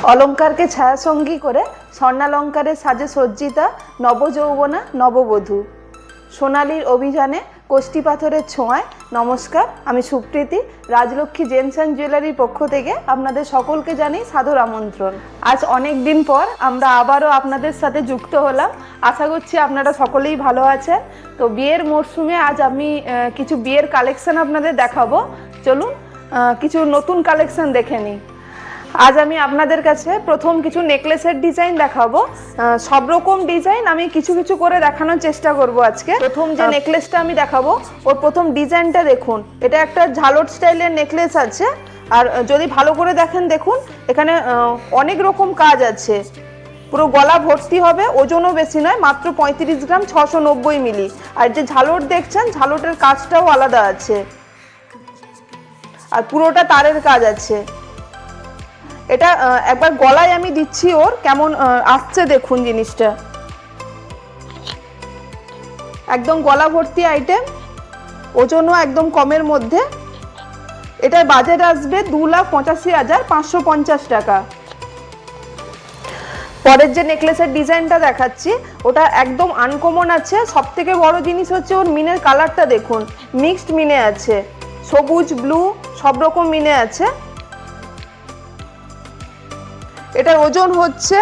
অলঙ্কারকে ছায়াসঙ্গী করে স্বর্ণালঙ্কারের সাজে সজ্জিতা নবযৌবনা নববধূ। সোনালীর অভিযানে কোষ্ঠী পাথরের ছোঁয়ায় নমস্কার, আমি সুপ্রীতি। রাজলক্ষ্মী জেমস অ্যান্ড জুয়েলারির পক্ষ থেকে আপনাদের সকলকে জানাই সাদর আমন্ত্রণ। আজ অনেক দিন পর আমরা আবারও আপনাদের সাথে যুক্ত হলাম। আশা করছি আপনারা সকলেই ভালো আছেন। তো বিয়ের মরশুমে আজ আমি কিছু বিয়ের কালেকশন আপনাদের দেখাবো। চলুন কিছু নতুন কালেকশন দেখে নিই। আজ আমি আপনাদের কাছে প্রথম কিছু নেকলেসের ডিজাইন দেখাবো। সব রকম ডিজাইন আমি কিছু কিছু করে দেখানোর চেষ্টা করব আজকে। প্রথম যে নেকলেসটা আমি দেখাবো ওর প্রথম ডিজাইনটা দেখুন। এটা একটা ঝালট স্টাইলের নেকলেস আছে, আর যদি ভালো করে দেখেন দেখুন এখানে অনেক রকম কাজ আছে। পুরো গলা ভর্তি হবে, ওজনও বেশি নয়, মাত্র 35 গ্রাম, 690 মিলি। আর যে ঝালট দেখছেন ঝালটের কাজটাও আলাদা আছে, আর পুরোটা তারের কাজ আছে। এটা একবার গলায় আমি দিচ্ছি, ওর কেমন আসছে দেখুন জিনিসটা। একদম গলা ভর্তি আইটেম, ওজনও একদম কমের মধ্যে। এটার বাজেট আসবে 2,85,550 টাকা। পরের যে নেকলেসের ডিজাইনটা দেখাচ্ছি ওটা একদম আনকমন আছে। সব থেকে বড় জিনিস হচ্ছে ওর মিনের কালারটা দেখুন, মিক্সড মিনে আছে, সবুজ ব্লু সব রকম মিনে আছে। এটার ওজন হচ্ছে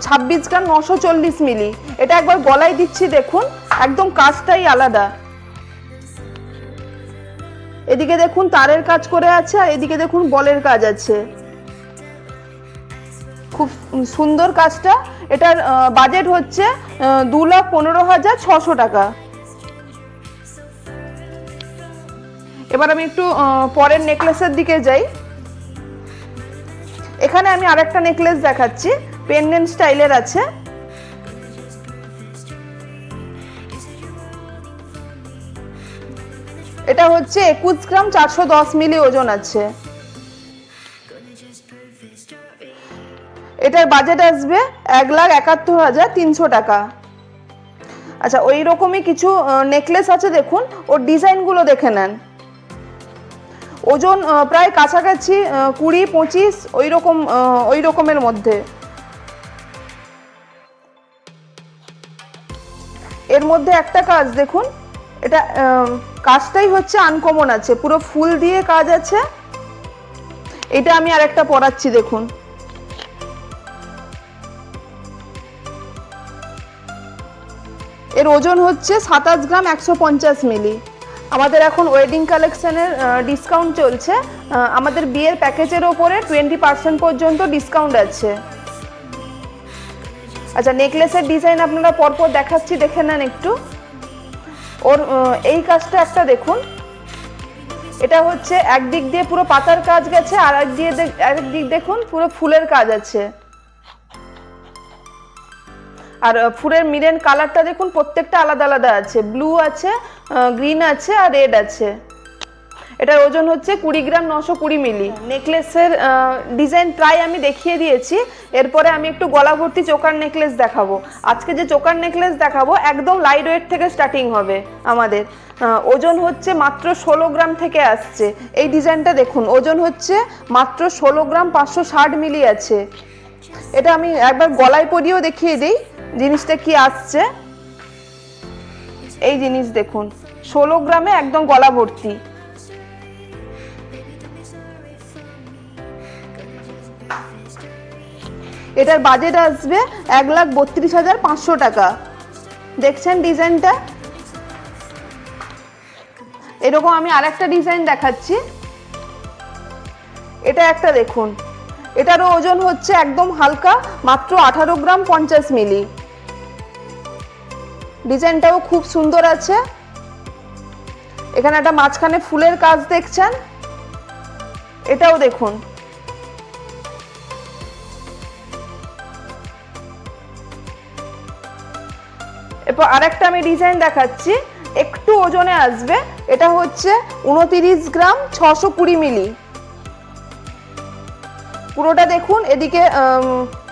26 গ্রাম, 940 মিলি। এটা একবার গলায় দিচ্ছি দেখুন, একদম কাজটাই আলাদা। এদিকে দেখুন তারের কাজ করে আছে, আর এদিকে দেখুন বলের কাজ আছে। খুব সুন্দর কাজটা। এটার বাজেট হচ্ছে 2,15,600 টাকা। এবার আমি একটু পরের নেকলেসের দিকে যাই। এখানে আমি আরেকটা নেকলেস দেখাচ্ছি, পেন্ডেন্ট স্টাইলের আছে। এটা হচ্ছে 21 গ্রাম, 410 মিলি ওজন আছে। এটার বাজেট আসবে 1,71,300 টাকা। আচ্ছা, ওই রকমই কিছু নেকলেস আছে দেখুন, ওর ডিজাইনগুলো দেখে নেন। ওজন প্রায় কাছাকাছি 20-25 ওই রকমের মধ্যে। এর মধ্যে একটা কাজ দেখুন, এটা কাজটাই হচ্ছে আনকমন আছে, পুরো ফুল দিয়ে কাজ আছে। এটা আমি আরেকটা পরাচ্ছি দেখুন। এর ওজন হচ্ছে 27 গ্রাম, 150 মিলি। আমাদের এখন ওয়েডিং কালেকশনের ডিসকাউন্ট চলছে। আমাদের বিয়ের প্যাকেজের ওপরে 20% পর্যন্ত ডিসকাউন্ট আছে। আচ্ছা, নেকলেসের ডিজাইন আপনারা পরপর দেখাচ্ছি, দেখে নেন একটু। ওর এই কাজটা একটা দেখুন। এটা হচ্ছে একদিক দিয়ে পুরো পাতার কাজ গেছে, আর একদিক দেখুন পুরো ফুলের কাজ আছে। আর ফুলের মিরেন কালারটা দেখুন, প্রত্যেকটা আলাদা আলাদা আছে। ব্লু আছে, গ্রিন আছে, আর রেড আছে। এটার ওজন হচ্ছে 20 গ্রাম, 920 মিলি। নেকলেসের ডিজাইন প্রায় আমি দেখিয়ে দিয়েছি। এরপরে আমি একটু গলা ভর্তি চোকার নেকলেস দেখাবো। আজকে যে চোকার নেকলেস দেখাবো একদম লাইট ওয়েট থেকে স্টার্টিং হবে আমাদের। ওজন হচ্ছে মাত্র 16 গ্রাম থেকে আসছে। এই ডিজাইনটা দেখুন, ওজন হচ্ছে মাত্র 16 গ্রাম, 560 মিলি আছে। এটা আমি একবার গলায় পরিয়েও দেখিয়ে দিই জিনিসটা কি আসছে। এই জিনিস দেখুন, 16 গ্রামে একদম গলা ভর্তি। এটার বাজেট আসবে 1,32,500 টাকা। দেখছেন ডিজাইনটা? এরকম আমি আরেকটা ডিজাইন দেখাচ্ছি। এটা একটা দেখুন, এটারও ওজন হচ্ছে একদম হালকা, মাত্র 18 গ্রাম, 50 মিলি। ডিজাইনটাও খুব সুন্দর আছে। এখানে একটা মাঝখানে ফুলের কাজ দেখছেন, এটাও দেখুন। এরপর আরেকটা আমি ডিজাইন দেখাচ্ছি, একটু ওজনে আসবে। এটা হচ্ছে 29 গ্রাম, 620 মিলি। পুরোটা দেখুন, এদিকে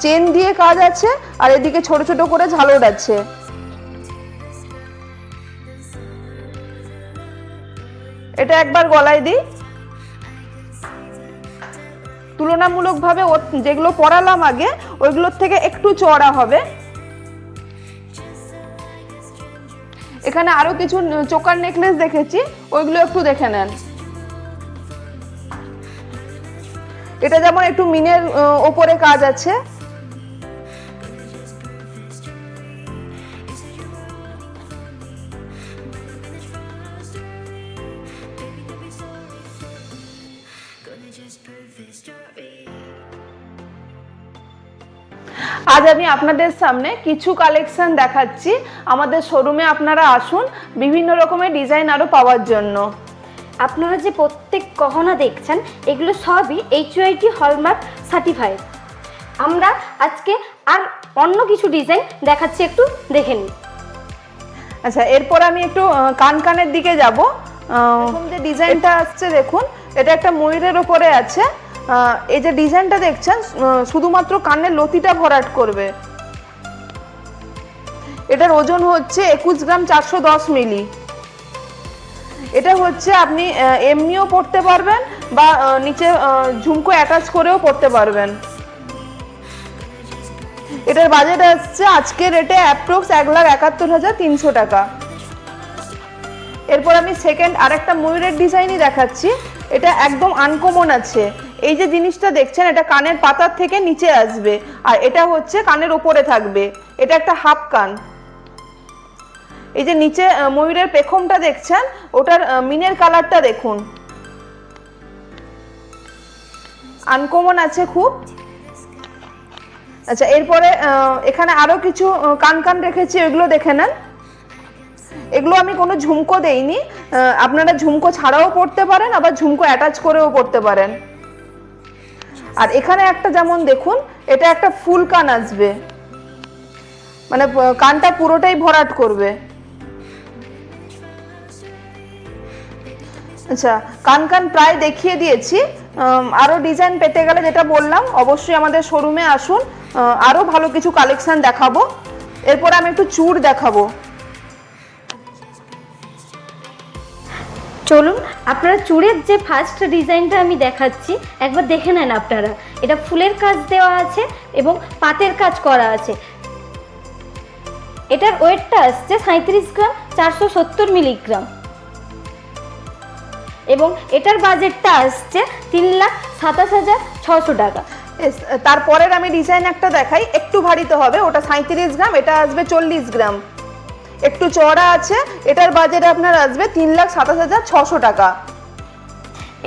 চেন দিয়ে কাজ আছে, আর এদিকে ছোট ছোট করে ঝালর আছে। এটা একবার গলায় দিই। তুলনামূলকভাবে যেগুলো পরালাম আগে ওইগুলোর থেকে একটু চওড়া হবে। এখানে আরো কিছু চোকার নেকলেস দেখেছি, ওইগুলো একটু দেখে নেন। এটা যেমন একটু মিনের ওপরে কাজ আছে। আজ আমি আপনাদের সামনে কিছু কালেকশন দেখাচ্ছি। আমাদের শোরুমে আপনারা আসুন বিভিন্ন রকমের ডিজাইন আরো পাওয়ার জন্য। আপনারা যে প্রত্যেক গহনা দেখছেন এগুলো সবই HUID হলমার্ক সার্টিফাইড। আমরা আজকে আর অন্য কিছু ডিজাইন দেখাচ্ছি, একটু দেখে নিন। আচ্ছা, এরপর আমি একটু কানের দিকে যাব। যে ডিজাইনটা আসছে দেখুন, এটা একটা ময়ূরের ওপরে আছে। এই যে ডিজাইনটা দেখছেন শুধুমাত্র কানের লতিটা ভরাট করবে। এটার ওজন হচ্ছে 21 গ্রাম 410 মিলি। এটা হচ্ছে আপনি এমনিও পরতে পারবেন বা নিচে ঝুমকো অ্যাটাচ করেও পরতে পারবেন। এটার বাজেট আসছে আজকের রেটে অ্যাপ্রক্স 1,71,300 টাকা। এরপর আমি সেকেন্ড আরেকটা ময়ূরের ডিজাইনই দেখাচ্ছি। এটা একদম আনকমন আছে। এই যে জিনিসটা দেখছেন এটা কানের পাতার থেকে নিচে আসবে, আর এটা হচ্ছে কানের উপরে থাকবে। এটা একটা হাফ কান। এই যে নিচে ময়ূরের পেখমটা দেখছেন, ওটার মিনের কালারটা দেখুন, আনকমন আছে খুব। আচ্ছা, এরপরে এখানে আরো কিছু কান রেখেছি, ওইগুলো দেখে নেন। এগুলো আমি কোনো ঝুমকো দেইনি, আপনারা ঝুমকো ছাড়াও পরতে পারেন, আবার ঝুমকো অ্যাটাচ করেও পরতে পারেন। আর এখানে একটা যেমন দেখুন, এটা একটা ফুল কান আসবে, মানে কানটা পুরোটাই ভরাট করবে। আচ্ছা, কান প্রায় দেখিয়ে দিয়েছি। আরো ডিজাইন পেতে গেলে যেটা বললাম অবশ্যই আমাদের শোরুমে আসুন, আরো ভালো কিছু কালেকশন দেখাবো। এরপর আমি একটু চূড় দেখাবো। চলুন, আপনারা চূড়ের যে ফার্স্ট ডিজাইনটা আমি দেখাচ্ছি একবার দেখে নেন আপনারা। এটা ফুলের কাজ দেওয়া আছে এবং পাতের কাজ করা আছে। এটার ওয়েটটা আসছে 37 গ্রাম 470 মিলিগ্রাম এবং এটার বাজেটটা আসছে 3,27,600 টাকা। তারপরের আমি ডিজাইন একটা দেখাই, একটু ভারীতে হবে। ওটা 37 গ্রাম, এটা আসবে 40 গ্রাম, একটু চওড়া আছে। এটার বাজেট আপনার আসবে 3,27,600 টাকা।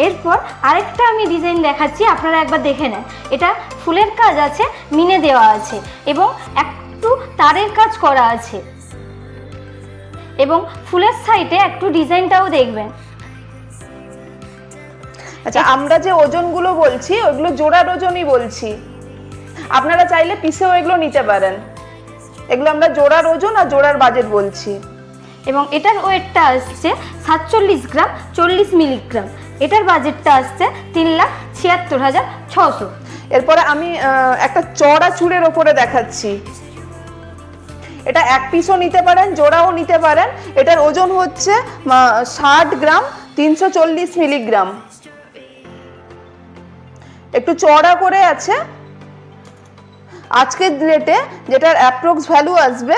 এরপর আরেকটা আমি ডিজাইন দেখাচ্ছি, আপনারা একবার দেখে নেন। এটা ফুলের কাজ আছে, মিনে দেওয়া আছে এবং একটু তারের কাজ করা আছে এবং ফুলের সাইডে একটু ডিজাইনটাও দেখবেন। আচ্ছা, আমরা যে ওজনগুলো বলছি ওইগুলো জোড়ার ওজনই বলছি, আপনারা চাইলে পিসেও এগুলো নিতে পারেন। এগুলো আমরা জোড়ার ওজন আর জোড়ার বাজেট বলছি। এবং এটার ওয়েটটা আসছে 47 গ্রাম 40 মিলিগ্রাম। এটার বাজেটটা আসছে 3,76,600। এরপরে আমি একটা চওড়া চূড়ের ওপরে দেখাচ্ছি। এটা এক পিসও নিতে পারেন, জোড়াও নিতে পারেন। এটার ওজন হচ্ছে 60 গ্রাম 340 মিলিগ্রাম। একটু চওড়া করে আছে। আজকের রেটে যেটার অ্যাপ্রক্স ভ্যালু আসবে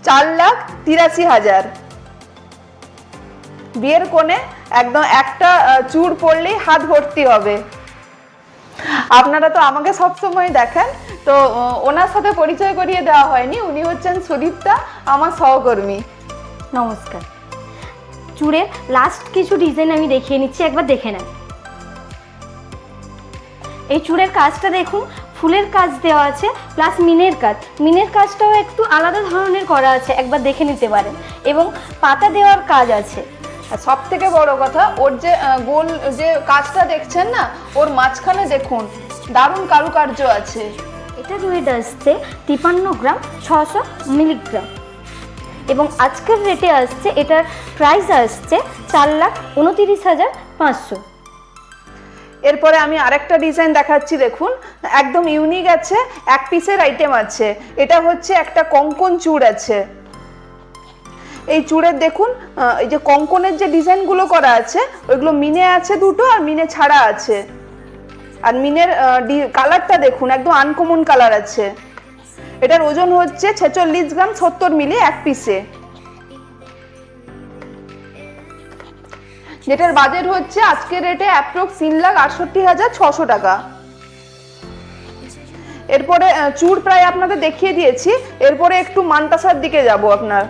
4,83,000। বিয়ের কোণে একদম একটা চূড় পরলেই হাত ভর্তি হবে। আপনারা তো আমাকে সবসময় দেখেন, তো ওনার সাথে পরিচয় করিয়ে দেওয়া হয়নি। উনি হচ্ছেন সুদীপ্তা, আমার সহকর্মী। নমস্কার। চূড়ের লাস্ট কিছু ডিজাইন আমি দেখিয়ে নিচ্ছি, একবার দেখে নেন। এই চূড়ের কাজটা দেখুন, ফুলের কাজ দেওয়া আছে প্লাস মিনের কাজ। মিনের কাজটাও একটু আলাদা ধরনের করা আছে, একবার দেখে নিতে পারেন। এবং পাতা দেওয়ার কাজ আছে। সব থেকে বড় কথা, ওর যে গোল যে কাজটা দেখছেন না, ওর মাঝখানে দেখুন দারুণ কারুকার্য আছে। এটার ওয়েট আসছে 53 গ্রাম 600 মিলিগ্রাম এবং আজকের রেটে আসছে, এটার প্রাইস আসছে 4,29,500। এরপরে আমি আরেকটা ডিজাইন দেখাচ্ছি, দেখুন একদম ইউনিক আছে, এক পিসের আইটেম আছে। এটা হচ্ছে একটা কঙ্কন চূড় আছে। এই চূড়ের দেখুন এই যে কঙ্কনের যে ডিজাইনগুলো করা আছে ওইগুলো মিনে আছে দুটো, আর মিনে ছাড়া আছে। আর মিনের কালারটা দেখুন, একদম আনকমন কালার আছে। এটার ওজন হচ্ছে 46 গ্রাম 70 মিলি এক পিসে, যেটার বাজেট হচ্ছে আজকের রেটে অ্যাপ্রক্স 3,68,600 টাকা। এরপরে চুড় প্রায় আপনাদের দেখিয়ে দিয়েছি, এরপরে একটু মানতাসার দিকে যাব। আপনার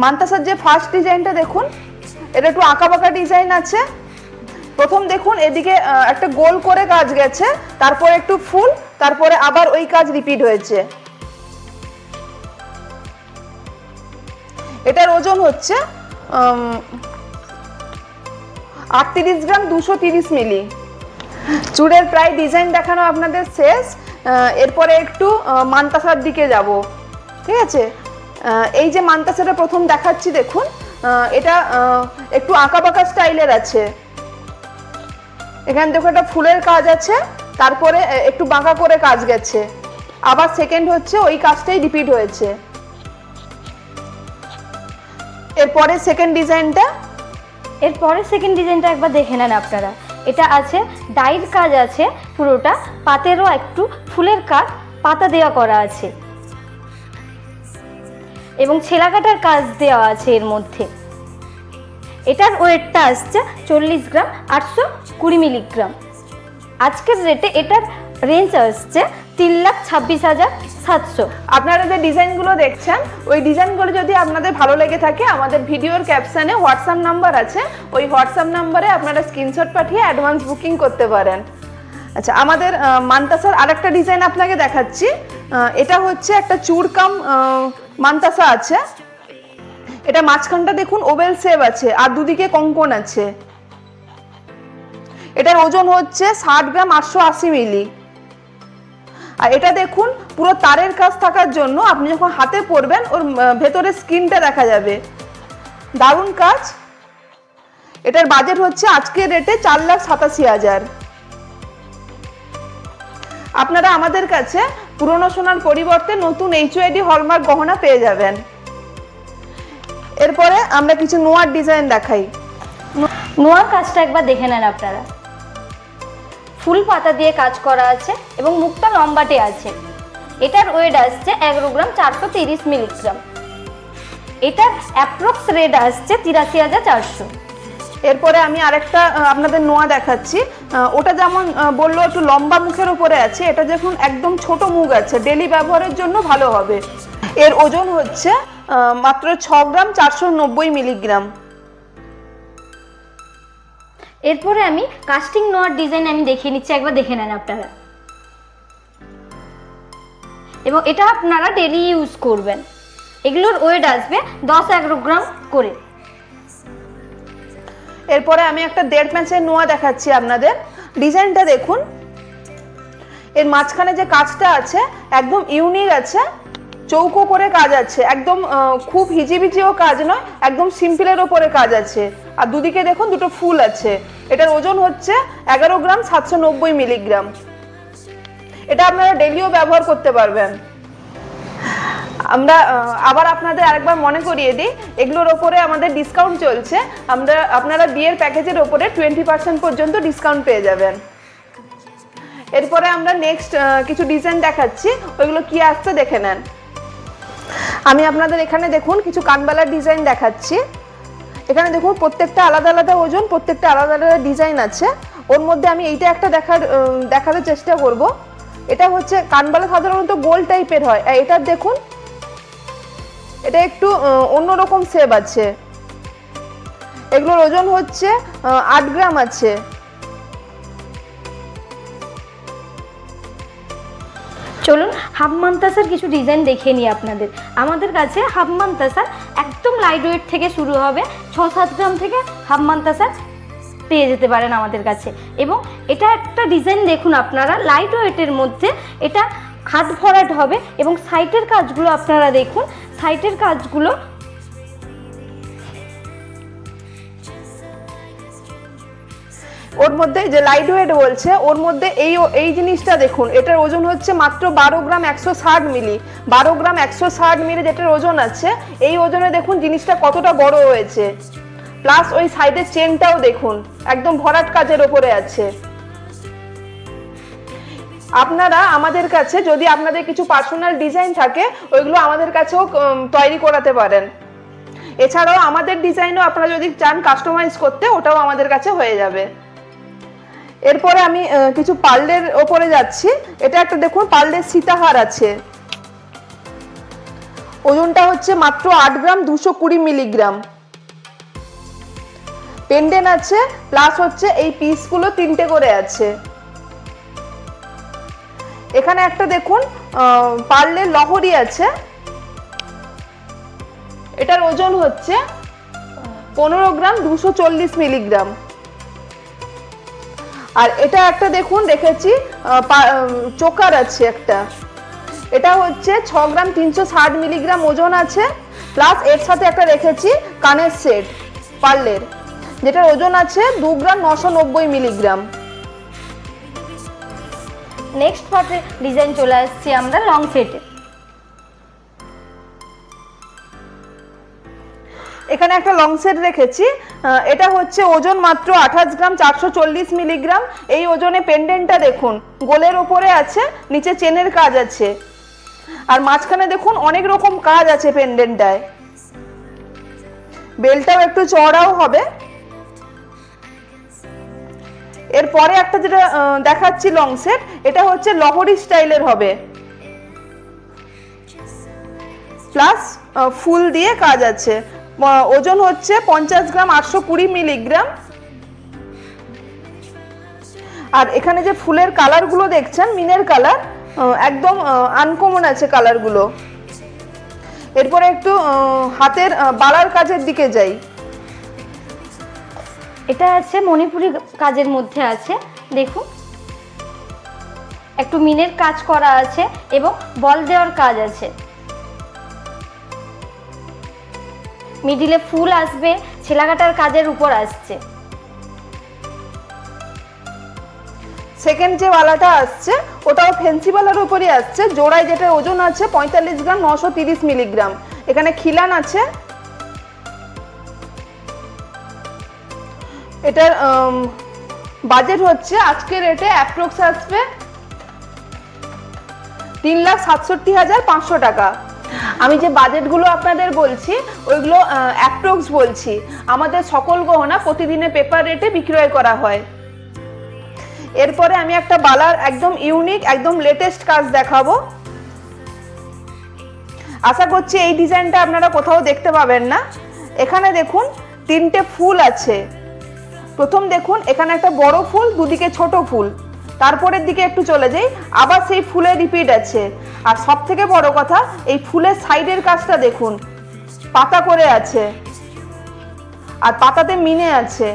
মানতাসার যে ফার্স্ট ডিজাইনটা দেখুন, এটা একটু আঁকাবাঁকা ডিজাইন আছে। প্রথম দেখুন এদিকে একটা গোল করে কাজ গেছে, তারপরে একটু ফুল, তারপরে আবার ওই কাজ রিপিট হয়েছে। এটার ওজন হচ্ছে 38 গ্রাম 230 মিলি। চুড়ের প্রায় ডিজাইন দেখানো আপনাদের শেষ। এরপরে একটু মানতাসার দিকে যাব, ঠিক আছে। এই যে মানতাসাটা প্রথম দেখাচ্ছি দেখুন, এটা একটু আঁকাবাঁকা স্টাইলের আছে। এখানে দেখো একটা ফুলের কাজ আছে, তারপরে একটু বাঁকা করে কাজ গেছে, আবার সেকেন্ড হচ্ছে ওই কাজটাই রিপিট হয়েছে। এরপরে সেকেন্ড ডিজাইনটা একবার দেখে নেন আপনারা। এটা আছে ডাইর কাজ আছে পুরোটা, পাতেরও একটু ফুলের কাজ পাতা দেওয়া করা আছে এবং ছেলা কাটার কাজ দেওয়া আছে এর মধ্যে। এটার ওয়েটটা আসছে 40 গ্রাম 820 মিলিগ্রাম। আজকের রেটে এটার রেঞ্জ আসছে 3,26,700। আপনারা যে ডিজাইনগুলো দেখছেন, ওই ডিজাইনগুলো যদি আপনাদের ভালো লেগে থাকে, আমাদের ভিডিওর ক্যাপশনে হোয়াটসঅ্যাপ নাম্বার আছে, ওই হোয়াটসঅ্যাপ নাম্বারে আপনারা স্ক্রিনশট পাঠিয়ে অ্যাডভান্স বুকিং করতে পারেন। আচ্ছা, আমাদের মানতাসার আরেকটা ডিজাইন আপনাকে দেখাচ্ছি। এটা হচ্ছে একটা চুড়কাম মানতাসা আছে। এটা মাঝখানটা দেখুন ওভেল শেপ আছে আর দুদিকে কঙ্কন আছে। এটার ওজন হচ্ছে 60 গ্রাম 880 মিলি। আর এটা দেখুন পুরো তারের কাজ থাকার জন্য আপনি যখন হাতে পরবেন ওর ভেতরে স্কিনটা দেখা যাবে, দারুণ কাজ। এটার বাজেট হচ্ছে আজকের রেটে 4,87,000। আপনারা আমাদের কাছে পুরনো সোনার পরিবর্তে নতুন HYD হলমার্ক গহনা পেয়ে যাবেন। এরপরে আমরা কিছু নোয়ার ডিজাইন দেখাই। নোয়ার কাজটা একবার দেখে নেন আপনারা। ফুল পাতা দিয়ে কাজ করা আছে এবং মুখটা লম্বাটে আছে। এটার ওয়েট আসছে 11 গ্রাম 430 মিলিগ্রাম। এটার অ্যাপ্রক্স রেট আসছে 83,400। এরপরে আমি আরেকটা আপনাদের নোয়া দেখাচ্ছি। ওটা যেমন বললো একটু লম্বা মুখের উপরে আছে, এটা যখন একদম ছোট মুখ আছে, ডেলি ব্যবহারের জন্য ভালো হবে। এর ওজন হচ্ছে মাত্র 6 গ্রাম 490 মিলিগ্রাম। এরপরে আমি কাস্টিং নোয়ার ডিজাইন দেখিয়ে নিচ্ছি, একবার দেখে নেন আপনারা। এবং এটা আপনারা ডেলি ইউজ করবেন। এগুলোর ওয়েট আসবে 10-11 গ্রাম করে। এরপরে আমি একটা 1.5 প্যাঁচের নোয়া দেখাচ্ছি আপনাদের। ডিজাইনটা দেখুন, এর মাঝখানে যে কাজটা আছে একদম ইউনিক আছে, চৌকো করে কাজ আছে, একদম খুব হিজিবিজিও কাজ নয়, একদম সিম্পলের ওপরে কাজ আছে। আর দুদিকে দেখুন দুটো ফুল আছে। এটার ওজন হচ্ছে 11 গ্রাম 790 মিলিগ্রাম। এটা আপনারা ডেলিও ব্যবহার করতে পারবেন। আমরা আবার আপনাদের আরেকবার মনে করিয়ে দিই, এগুলোর ওপরে আমাদের ডিসকাউন্ট চলছে। আপনারা বিয়ের প্যাকেজের ওপরে 20% পর্যন্ত ডিসকাউন্ট পেয়ে যাবেন। এরপরে আমরা নেক্সট কিছু ডিজাইন দেখাচ্ছি, ওইগুলো কি আসছে দেখে নেন। আমি আপনাদের এখানে দেখুন কিছু কানবালার ডিজাইন দেখাচ্ছি। এখানে দেখুন প্রত্যেকটা আলাদা আলাদা ওজন, প্রত্যেকটা আলাদা আলাদা ডিজাইন আছে। ওর মধ্যে আমি এইটা একটা দেখাতে চেষ্টা করব। এটা হচ্ছে কানবালা সাধারণত গোল টাইপের হয়, এটার দেখুন এটা একটু অন্যরকম শেপ আছে। এগুলোর ওজন হচ্ছে 8 গ্রাম আছে। চলুন হাফ মানতাসার কিছু ডিজাইন দেখিয়ে নিই আপনাদের। আমাদের কাছে হাফ মানতাসার একদম লাইট ওয়েট থেকে শুরু হবে, 6-7 গ্রাম থেকে হাফ মানতাসার পেয়ে যেতে পারেন আমাদের কাছে। এবং এটা একটা ডিজাইন দেখুন আপনারা, লাইট ওয়েটের মধ্যে এটা হাত ভরাট হবে এবং সাইটের কাজগুলো আপনারা দেখুন, সাইটের কাজগুলো ওর মধ্যে যে লাইট ওয়েট বলছে, ওর মধ্যে এই জিনিসটা দেখুন, এটার ওজন হচ্ছে মাত্র 12 গ্রাম 160 মিলি। 12 গ্রাম 160 মিলি যেটার ওজন আছে, এই ওজনে দেখুন জিনিসটা কতটা বড় হয়েছে। প্লাস ওই সাইডের চেনটাও দেখুন একদম ভরাট কাজের ওপরে আছে। আপনারা আমাদের কাছে যদি আপনাদের কিছু পার্সোনাল ডিজাইন থাকে ওইগুলো আমাদের কাছেও তৈরি করাতে পারেন। এছাড়াও আমাদের ডিজাইনও আপনারা যদি চান কাস্টমাইজ করতে, ওটাও আমাদের কাছে হয়ে যাবে। এরপরে আমি কিছু পার্লের ওপরে যাচ্ছি। এটা একটা দেখুন পার্লের সীতাহার আছে, ওজনটা হচ্ছে মাত্র 8 গ্রাম 220 মিলিগ্রাম। পেন্ডেন্ট আছে, প্লাস হচ্ছে এই পিসগুলো 3টে করে আছে। এখানে একটা দেখুন পার্লের লহরি আছে, এটার ওজন হচ্ছে 15 গ্রাম 240 মিলিগ্রাম। আর এটা একটা দেখুন রেখেছি চোকার আছে একটা, এটা হচ্ছে 6 গ্রাম 360 মিলিগ্রাম ওজন আছে। প্লাস এর সাথে একটা রেখেছি কানের সেট পার্লের, যেটার ওজন আছে 2 গ্রাম 990 মিলিগ্রাম। নেক্সট পার্টে ডিজাইন চলে আসছি আমরা লং সেটে। এখানে একটা লং সেট রেখেছি, এটা হচ্ছে ওজন মাত্র 28 গ্রাম 440 মিলিগ্রাম। এই ওজনে পেন্ডেন্টটা দেখুন গোলের ওপরে আছে, নিচে চেনের কাজ আছে, আর মাঝখানে দেখুন অনেক রকম কাজ আছে পেন্ডেন্টটায়। বেলটাও একটু চওড়াও হবে। এরপরে একটা যেটা দেখাচ্ছি লং সেট, এটা হচ্ছে লহরি স্টাইলের হবে, প্লাস ফুল দিয়ে কাজ আছে। ওজন হচ্ছে 50 গ্রাম 820 মিলিগ্রাম। আর এখানে যে ফুলের কালারগুলো দেখছেন মিনের কালার, একদম আনকমন আছে কালারগুলো। এরপরে একটু হাতের বালার কাজের দিকে যাই। এটা আছে মণিপুরি কাজের মধ্যে আছে, দেখুন একটু মিনের কাজ করা আছে এবং বল দেওয়ার কাজ আছে। মিডিলে ফুল আসবে, ছেলাকাটার কাজের উপর আসছে। সেকেন্ড যে বালাটা আসছে ওটাও ফেন্সি বালার উপরই আসছে, জোড়ায় যেটা ওজন আছে 45 গ্রাম 930 মিলিগ্রাম। এখানে খিলান আছে। এটার বাজেট হচ্ছে আজকের রেটে অ্যাপ্রক্স আসবে 3,67,500 টাকা। আমি যে বাজেটগুলো আপনাদের বলছি ওইগুলো অ্যাপ্রক্স বলছি। আমাদের সকল গহনা প্রতিদিনের পেপার রেটে বিক্রয় করা হয়। এরপরে আমি একটা বালার একদম ইউনিক একদম লেটেস্ট কাজ দেখাবো। আশা করছি এই ডিজাইনটা আপনারা কোথাও দেখতে পাবেন না। এখানে দেখুন 3টে ফুল আছে। প্রথম দেখুন এখানে একটা বড় ফুল, দুদিকে ছোট ফুল, তারপরের দিকে একটু চলে যাই আবার সেই ফুলের রিপিট আছে। আর সব থেকে বড় কথা এই ফুলের সাইডের কাজটা দেখুন, পাতা করে আছে আর পাতাতে মিনে আছে।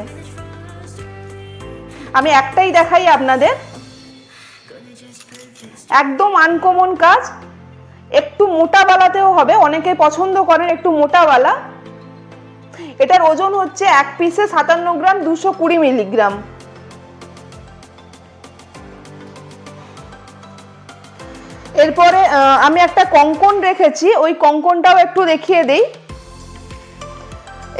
আমি একটাই দেখাই আপনাদের, একদম আনকমন কাজ। একটু মোটা বালাতেও হবে, অনেকে পছন্দ করেন একটু মোটা বালা। এটার ওজন হচ্ছে এক পিসে 57 গ্রাম 220 মিলিগ্রাম। এরপরে আমি একটা কঙ্কন রেখেছি, ওই কঙ্কনটাও একটু দেখিয়ে দেই।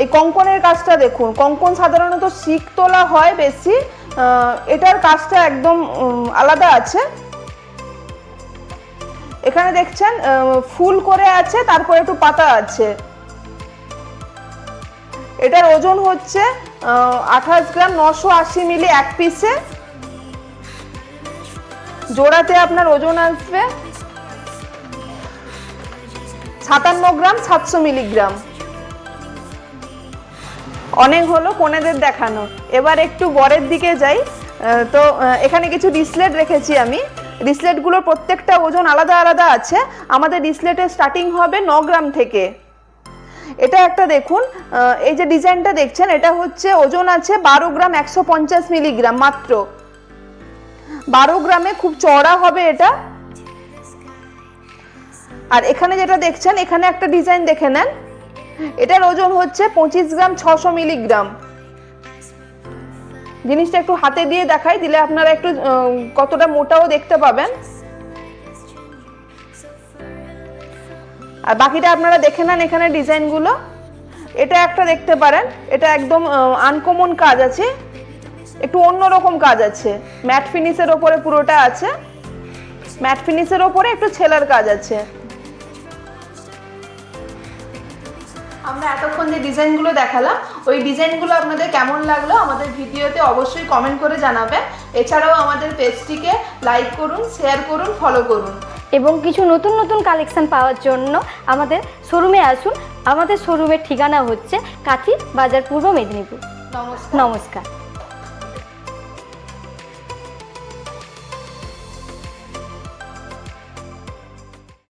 এই কঙ্কনের কাজটা দেখুন, কঙ্কন সাধারণত শিক তোলা হয় বেশি, এটার কাজটা একদম আলাদা আছে। এখানে দেখছেন ফুল করে আছে, তারপর একটু পাতা আছে। এটার ওজন হচ্ছে 28 গ্রাম 980 মিলি এক পিসে। জোড়াতে আপনার ওজন আসবে 57 গ্রাম 700 মিলিগ্রাম। অনেক হলো কনেদের দেখানো, এবার একটু বরের দিকে যাই। তো এখানে কিছু ডিসলেট রেখেছি আমি। ডিসলেটগুলোর প্রত্যেকটা ওজন আলাদা আলাদা আছে। আমাদের ডিসলেটের স্টার্টিং হবে 9 গ্রাম থেকে। এটা একটা দেখুন, এই যে ডিজাইনটা দেখছেন এটা হচ্ছে ওজন আছে 12 গ্রাম 150 মিলিগ্রাম মাত্র। 12 গ্রামে খুব চওড়া হবে এটা। আর এখানে যেটা দেখছেন এখানে একটা ডিজাইন দেখে নেন, এটার ওজন হচ্ছে 25 গ্রাম 600 মিলিগ্রাম। জিনিসটা একটু হাতে দিয়ে দেখাই, দিলে আপনারা একটু কতটা মোটাও দেখতে পাবেন। আর বাকিটা আপনারা দেখে নেন এখানে ডিজাইনগুলো। এটা একটা দেখতে পারেন, এটা একদম আনকমন কাজ আছে, একটু অন্যরকম কাজ আছে, ম্যাট ফিনিশের ওপরে পুরোটা আছে, ম্যাট ফিনিশের ওপরে একটু ছেলের কাজ আছে। আমরা এতক্ষণ যে ডিজাইনগুলো দেখালাম ওই ডিজাইনগুলো আপনাদের কেমন লাগলো আমাদের ভিডিওতে অবশ্যই কমেন্ট করে জানাবেন। এছাড়াও আমাদের পেজটিকে লাইক করুন, শেয়ার করুন, ফলো করুন। এবং কিছু নতুন নতুন কালেকশন পাওয়ার জন্য আমাদের শোরুমে আসুন। আমাদের শোরুমের ঠিকানা হচ্ছে কাঁথি বাজার, পূর্ব মেদিনীপুর। নমস্কার। নমস্কার।